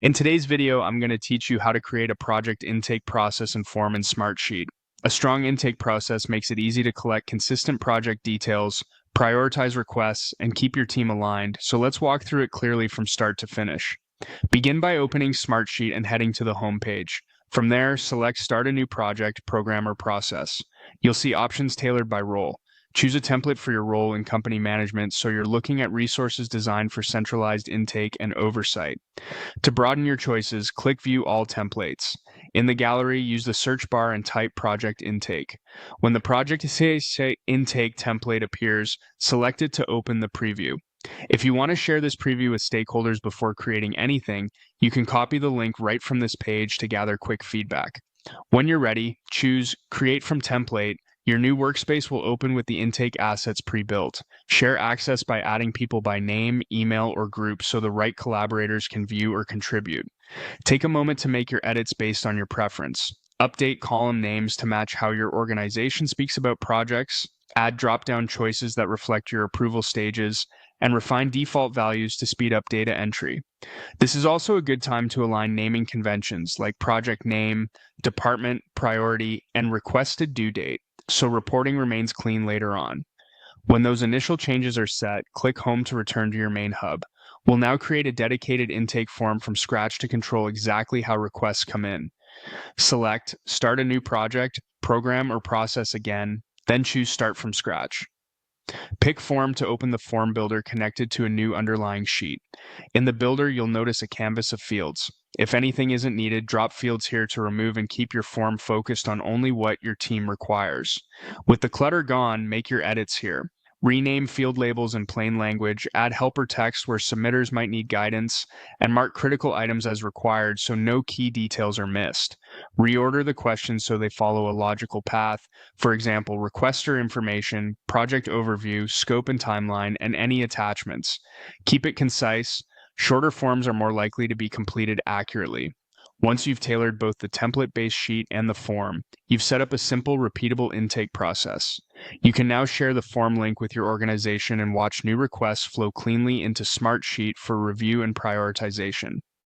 In today's video, I'm going to teach you how to create a project intake process and form in Smartsheet. A strong intake process makes it easy to collect consistent project details, prioritize requests, and keep your team aligned, so let's walk through it clearly from start to finish. Begin by opening Smartsheet and heading to the home page. From there, select Start a New Project, Program, or Process. You'll see options tailored by role. Choose a template for your role in company management so you're looking at resources designed for centralized intake and oversight. To broaden your choices, click View All Templates. In the gallery, use the search bar and type Project Intake. When the Project Intake template appears, select it to open the preview. If you want to share this preview with stakeholders before creating anything, you can copy the link right from this page to gather quick feedback. When you're ready, choose Create from Template. Your new workspace will open with the intake assets pre-built. Share access by adding people by name, email, or group so the right collaborators can view or contribute. Take a moment to make your edits based on your preference. Update column names to match how your organization speaks about projects. Add drop-down choices that reflect your approval stages, and refine default values to speed up data entry. This is also a good time to align naming conventions like project name, department, priority, and requested due date, so reporting remains clean later on. When those initial changes are set, click Home to return to your main hub. We'll now create a dedicated intake form from scratch to control exactly how requests come in. Select Start a New Project, Program, or Process again, then choose Start from Scratch. Pick Form to open the form builder connected to a new underlying sheet. In the builder, you'll notice a canvas of fields. If anything isn't needed, drop fields here to remove and keep your form focused on only what your team requires. With the clutter gone, make your edits here. Rename field labels in plain language, add helper text where submitters might need guidance, and mark critical items as required so no key details are missed. Reorder the questions so they follow a logical path. For example, requester information, project overview, scope and timeline, and any attachments. Keep it concise. Shorter forms are more likely to be completed accurately. Once you've tailored both the template-based sheet and the form, you've set up a simple, repeatable intake process. You can now share the form link with your organization and watch new requests flow cleanly into Smartsheet for review and prioritization.